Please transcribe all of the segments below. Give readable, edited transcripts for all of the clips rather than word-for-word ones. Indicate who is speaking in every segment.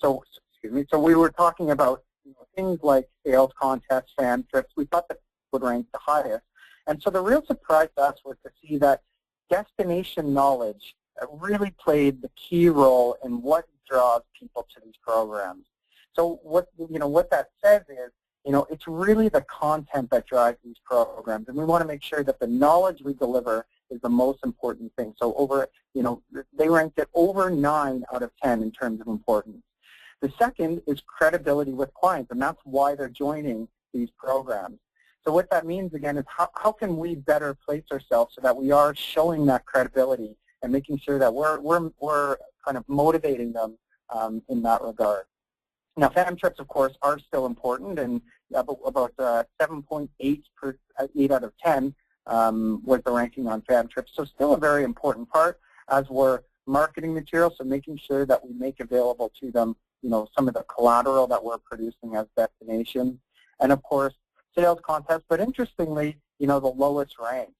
Speaker 1: So we were talking about things like sales contests, fan trips. We thought that would rank the highest. And so the real surprise to us was to see that destination knowledge really played the key role in what draws people to these programs. So what that says is, it's really the content that drives these programs, and we want to make sure that the knowledge we deliver is the most important thing. So they ranked it over 9 out of 10 in terms of importance. The second is credibility with clients, and that's why they're joining these programs. So what that means, again, is how can we better place ourselves so that we are showing that credibility and making sure that we're kind of motivating them in that regard. Now, fan trips, of course, are still important, and about 7.8 per 8 out of 10 was the ranking on fan trips. So still a very important part, as were marketing materials, so making sure that we make available to them some of the collateral that we're producing as destinations, and of course sales contests, but interestingly, the lowest ranked.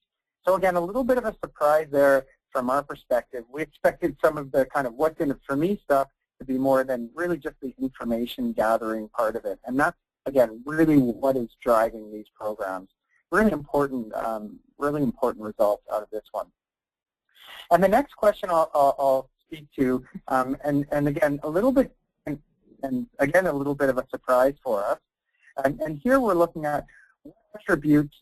Speaker 1: So again, a little bit of a surprise there from our perspective. We expected some of the kind of what's in it for me stuff to be more than really just the information gathering part of it, and that's again really what is driving these programs. Really important results out of this one. And the next question I'll speak to, and again a little bit of a surprise for us. And here we're looking at what attributes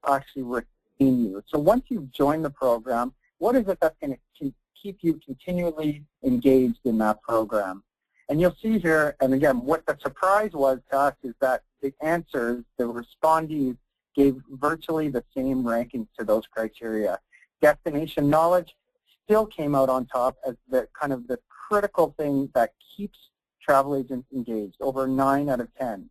Speaker 1: actually retain you. So once you've joined the program, what is it that's going to keep you continually engaged in that program? And you'll see here, and again, what the surprise was to us is that the answers, the respondees, gave virtually the same rankings to those criteria. Destination knowledge still came out on top as the kind of the critical thing that keeps travel agents engaged, over 9 out of 10.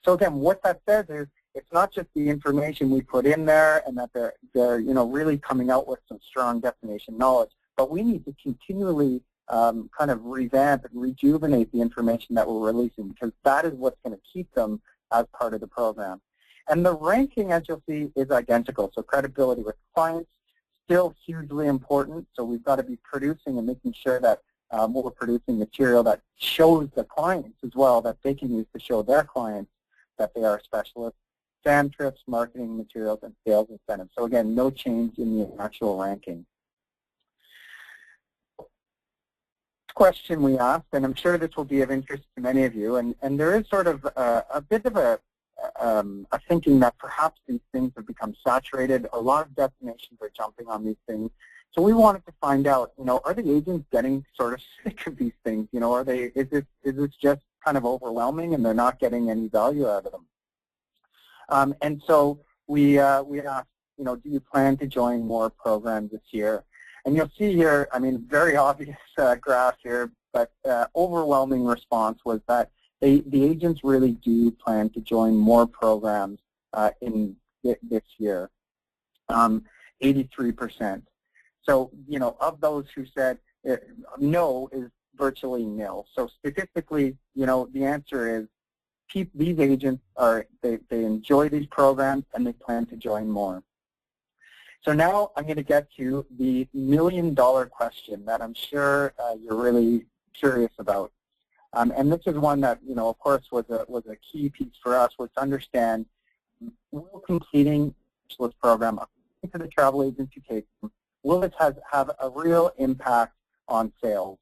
Speaker 1: So again, what that says is it's not just the information we put in there and that they're really coming out with some strong destination knowledge, but we need to continually kind of revamp and rejuvenate the information that we're releasing, because that is what's going to keep them as part of the program. And the ranking, as you'll see, is identical. So credibility with clients, still hugely important. So we've got to be producing and making sure that we're producing material that shows the clients as well, that they can use to show their clients that they are specialists. Fan trips, marketing materials, and sales incentives. So again, no change in the actual ranking. Question we asked, and I'm sure this will be of interest to many of you, and there is sort of a bit of a thinking that perhaps these things have become saturated. A lot of destinations are jumping on these things. So we wanted to find out, are the agents getting sort of sick of these things? Is this just kind of overwhelming and they're not getting any value out of them? And so we asked, do you plan to join more programs this year? And you'll see here, I mean, very obvious graph here, but overwhelming response was that the agents really do plan to join more programs in this year, 83%. So, of those who said no is virtually nil. So statistically, the answer is these agents they enjoy these programs and they plan to join more. So now I'm going to get to the million-dollar question that I'm sure you're really curious about. And this is one that, of course, was a key piece for us, was to understand, will completing this program, according to the travel agents who take them, will this have a real impact on sales?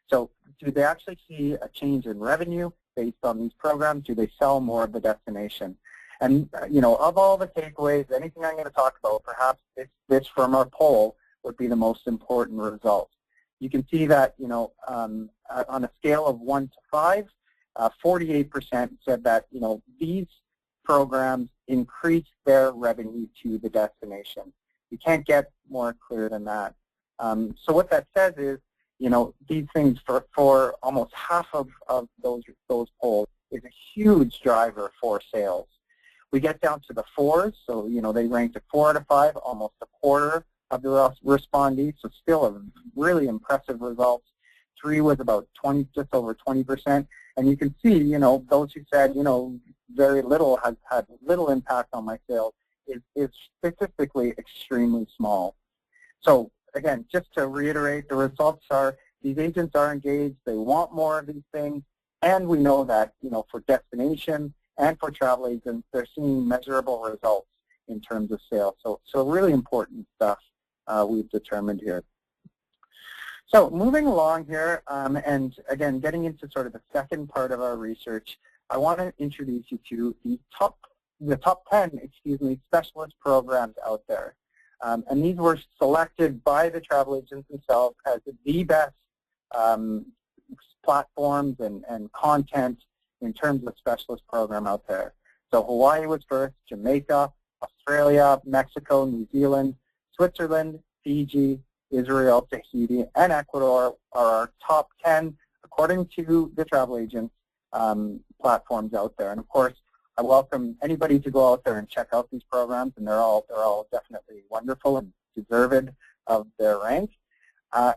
Speaker 1: So do they actually see a change in revenue based on these programs? Do they sell more of the destination? And, of all the takeaways, anything I'm going to talk about, perhaps this from our poll would be the most important result. You can see that, on a scale of 1 to 5, 48% said that, these programs increase their revenue to the destination. You can't get more clear than that. So what that says is, these things for almost half of those polls is a huge driver for sales. We get down to the 4s, so they ranked at 4 out of 5, almost a quarter of the respondees, so still a really impressive results. 3 was about 20, just over 20%, and you can see, those who said, very little has had little impact on my sales is statistically extremely small. So again, just to reiterate, the results are these agents are engaged, they want more of these things, and we know that, for destination and for travel agents, they're seeing measurable results in terms of sales. So really important stuff we've determined here. So moving along here, and again, getting into sort of the second part of our research, I want to introduce you to the top 10, specialist programs out there. And these were selected by the travel agents themselves as the best platforms and content in terms of specialist program out there. So Hawaii was first, Jamaica, Australia, Mexico, New Zealand, Switzerland, Fiji, Israel, Tahiti, and Ecuador are our top 10, according to the travel agents, platforms out there. And of course, I welcome anybody to go out there and check out these programs, and they're all definitely wonderful and deserved of their rank.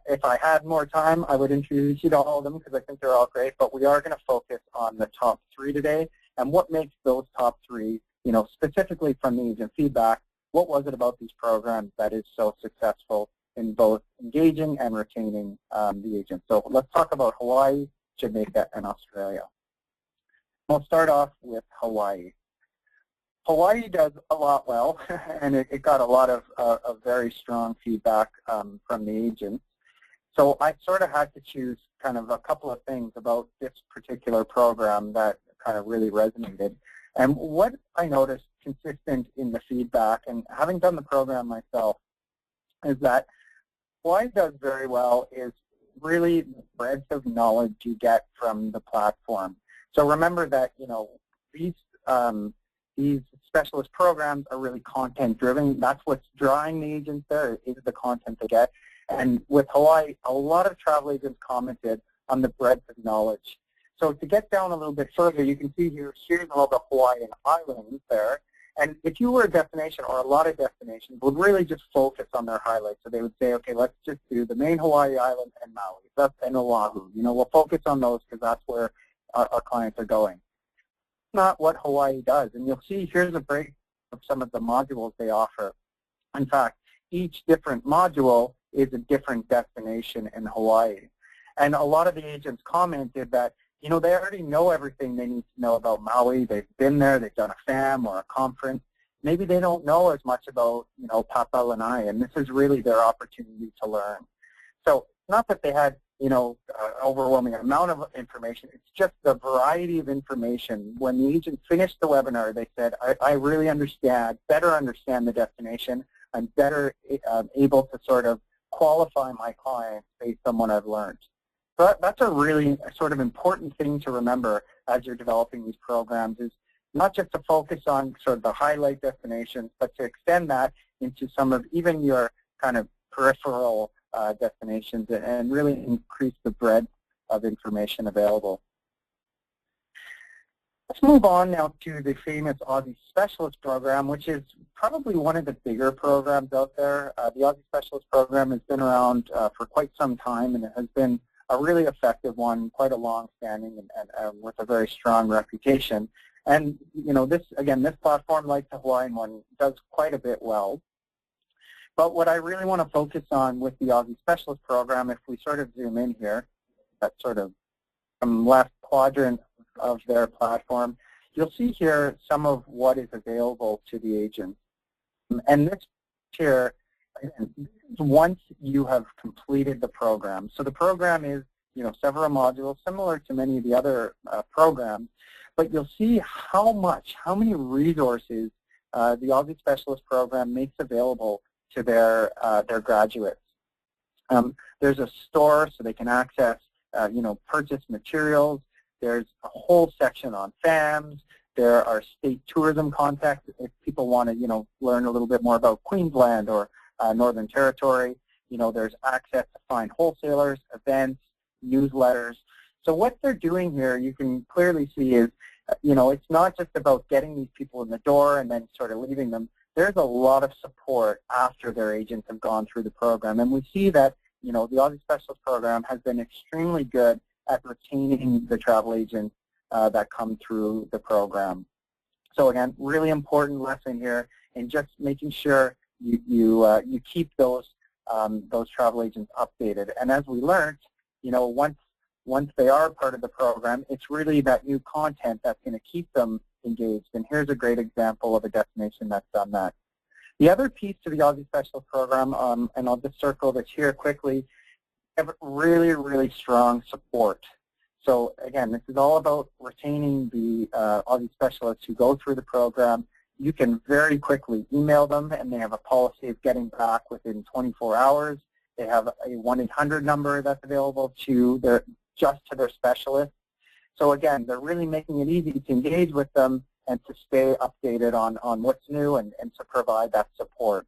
Speaker 1: If I had more time, I would introduce you to all of them because I think they're all great, but we are going to focus on the top 3 today and what makes those top 3, specifically from the agent feedback, what was it about these programs that is so successful in both engaging and retaining the agents. So let's talk about Hawaii, Jamaica, and Australia. We'll start off with Hawaii. Hawaii does a lot well, and it got a lot of very strong feedback from the agents. So I sort of had to choose kind of a couple of things about this particular program that kind of really resonated. And what I noticed consistent in the feedback, and having done the program myself, is that Hawaii does very well is really the breadth of knowledge you get from the platform. So remember that, these specialist programs are really content-driven. That's what's drawing the agents there, is the content they get. And with Hawaii, a lot of travel agents commented on the breadth of knowledge. So to get down a little bit further, you can see here's all the Hawaiian islands there. And if you were a destination, or a lot of destinations, would really just focus on their highlights. So they would say, okay, let's just do the main Hawaii island and Maui, and Oahu. We'll focus on those because that's where our clients are going. Not what Hawaii does. And you'll see here's a break of some of the modules they offer. In fact, each different module is a different destination in Hawaii. And a lot of the agents commented that, they already know everything they need to know about Maui. They've been there, they've done a FAM or a conference. Maybe they don't know as much about, Papalanai, and this is really their opportunity to learn. So not that they had, overwhelming amount of information. It's just the variety of information. When the agent finished the webinar, they said, I really better understand the destination. I'm better able to sort of qualify my clients based on what I've learned. So that's a really sort of important thing to remember as you're developing these programs, is not just to focus on sort of the highlight destinations, but to extend that into some of even your kind of peripheral destinations and really increase the breadth of information available. Let's move on now to the famous Aussie Specialist program, which is probably one of the bigger programs out there. The Aussie Specialist program has been around for quite some time, and it has been a really effective one, quite a long-standing and with a very strong reputation. And this platform, like the Hawaiian one, does quite a bit well. But what I really want to focus on with the Aussie Specialist program, if we sort of zoom in here, that sort of left quadrant of their platform, you'll see here some of what is available to the agents. And this here, once you have completed the program. So the program is, several modules, similar to many of the other programs, but you'll see how many resources the Aussie Specialist program makes available to their graduates. There's a store so they can access, purchase materials. There's a whole section on FAMs. There are state tourism contacts if people want to, learn a little bit more about Queensland or Northern Territory. There's access to find wholesalers, events, newsletters. So what they're doing here, you can clearly see is, it's not just about getting these people in the door and then sort of leaving them. There's a lot of support after their agents have gone through the program. And we see that, the Aussie Specialist program has been extremely good at retaining the travel agents that come through the program. So again, really important lesson here in just making sure you keep those travel agents updated. And as we learned, once they are part of the program, it's really that new content that's going to keep them engaged. And here's a great example of a destination that's done that. The other piece to the Aussie Specialist program, and I'll just circle this here quickly, have really, really strong support. So again, this is all about retaining the Aussie Specialists who go through the program. You can very quickly email them, and they have a policy of getting back within 24 hours. They have a 1-800 number that's available just to their specialist. So again, they're really making it easy to engage with them and to stay updated on what's new and to provide that support.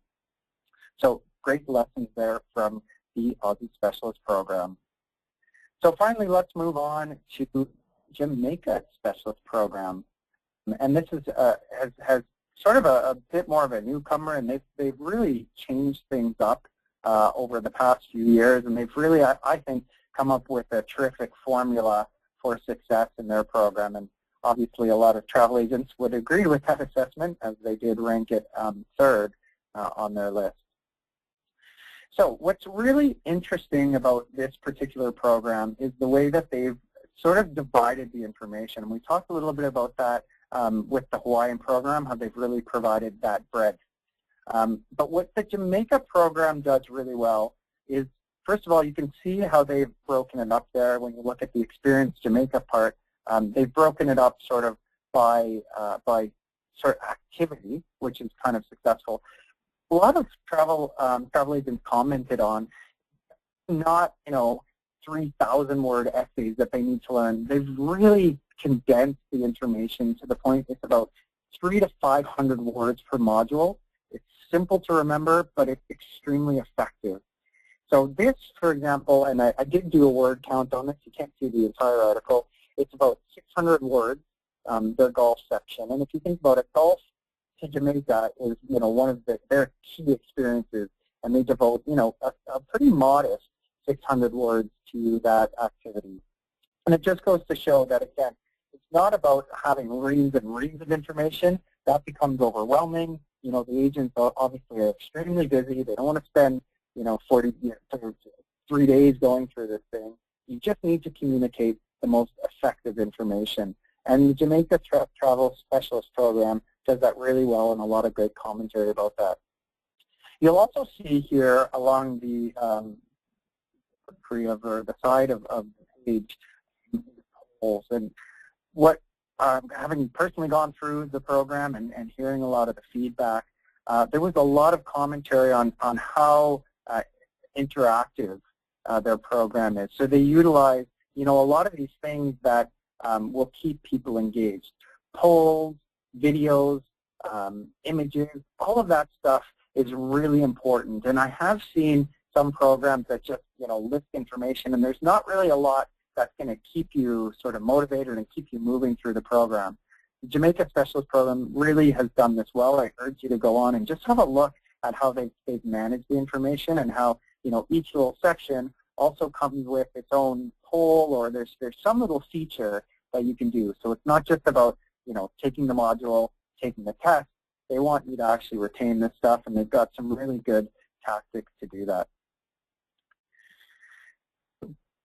Speaker 1: So great lessons there from the Aussie Specialist program. So finally, let's move on to Jamaica Specialist program. And this is has sort of a bit more of a newcomer, and they've really changed things up over the past few years, and they've really, I think, come up with a terrific formula for success in their program. And obviously, a lot of travel agents would agree with that assessment, as they did rank it third on their list. So what's really interesting about this particular program is the way that they've sort of divided the information. And we talked a little bit about that with the Hawaiian program, how they've really provided that breadth. But what the Jamaica program does really well is, first of all, you can see how they've broken it up there. When you look at the Experience Jamaica part, they've broken it up sort of by sort of activity, which is kind of successful. A lot of travel agents commented on not 3,000-word essays that they need to learn. They've really condensed the information to the point it's about 300 to 500 words per module. It's simple to remember, but it's extremely effective. So this, for example, and I did do a word count on this. You can't see the entire article. It's about 600 words, their golf section. And if you think about it, golf to Jamaica is, one of their key experiences, and they devote, a pretty modest 600 words to that activity. And it just goes to show that, again, it's not about having reams and reams of information. That becomes overwhelming. The agents obviously are extremely busy. They don't want to spend, 3 days going through this thing. You just need to communicate the most effective information. And the Jamaica Travel Specialist program does that really well, and a lot of great commentary about that. You'll also see here along the the side of the page polls. And what, having personally gone through the program and hearing a lot of the feedback, there was a lot of commentary on how interactive their program is. So they utilize, a lot of these things that will keep people engaged. Polls, videos, images, all of that stuff is really important. And I have seen some programs that just, list information, and there's not really a lot that's going to keep you sort of motivated and keep you moving through the program. The Jamaica Specialist program really has done this well. I urge you to go on and just have a look at how they've managed the information, and how, each little section also comes with its own poll, or there's some little feature that you can do. So it's not just about, taking the module, taking the test. They want you to actually retain this stuff, and they've got some really good tactics to do that.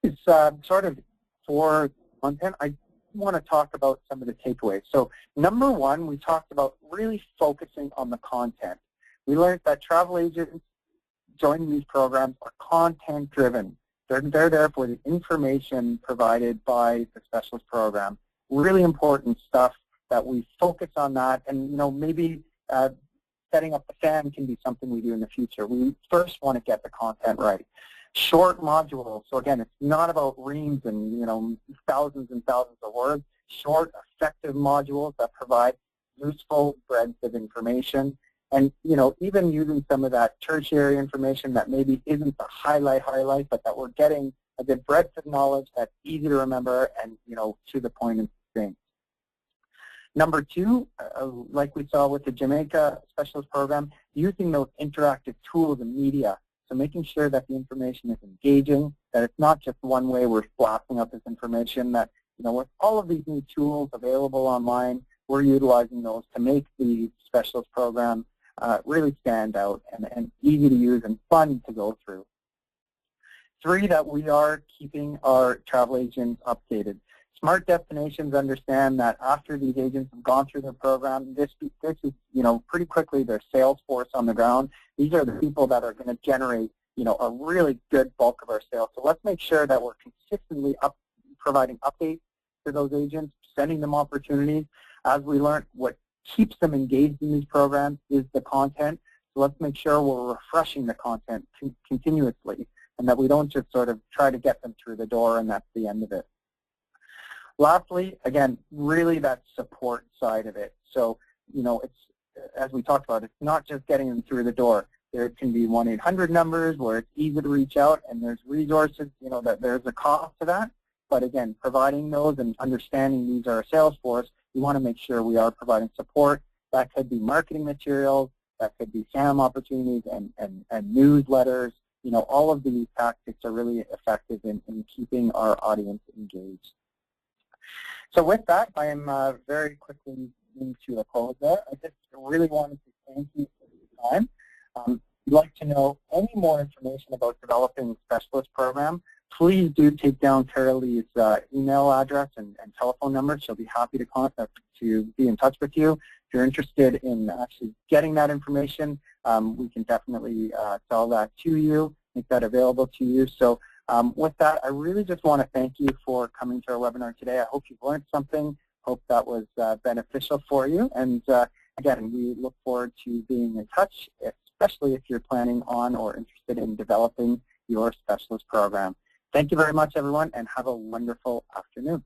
Speaker 1: It's sort of for content. I want to talk about some of the takeaways. So number one, we talked about really focusing on the content. We learned that travel agents joining these programs are content driven. They're there for the information provided by the specialist program. Really important stuff that we focus on that, and maybe setting up the fan can be something we do in the future. We first want to get the content right. Short modules. So again, it's not about reams and thousands and thousands of words. Short, effective modules that provide useful breadth of information. And even using some of that tertiary information that maybe isn't the highlight, but that we're getting a good breadth of knowledge that's easy to remember and to the point and succinct. Number two, like we saw with the Jamaica Specialist program, using those interactive tools and media. So making sure that the information is engaging, that it's not just one way we're blasting out this information, that with all of these new tools available online, we're utilizing those to make the specialist program really stand out and easy to use and fun to go through. 3, that we are keeping our travel agents updated. Smart destinations understand that after these agents have gone through their program, this is, pretty quickly their sales force on the ground. These are the people that are going to generate, a really good bulk of our sales. So let's make sure that we're consistently providing updates to those agents, sending them opportunities. As we learn, what keeps them engaged in these programs is the content. So let's make sure we're refreshing the content continuously, and that we don't just sort of try to get them through the door and that's the end of it. Lastly, again, really that support side of it. So, it's, as we talked about, it's not just getting them through the door. There can be 1-800 numbers where it's easy to reach out, and there's resources, that there's a cost to that. But again, providing those and understanding these are a sales force, we want to make sure we are providing support. That could be marketing materials, that could be SAM opportunities and newsletters. All of these tactics are really effective in keeping our audience engaged. So with that, I am very quickly moving to a close there. I just really wanted to thank you for your time. If you'd like to know any more information about developing a specialist program, please do take down Carolee's email address and telephone number. She'll be happy to be in touch with you. If you're interested in actually getting that information, we can definitely sell that to you, make that available to you. So with that, I really just want to thank you for coming to our webinar today. I hope you've learned something. Hope that was beneficial for you. And again, we look forward to being in touch, especially if you're planning on or interested in developing your specialist program. Thank you very much, everyone, and have a wonderful afternoon.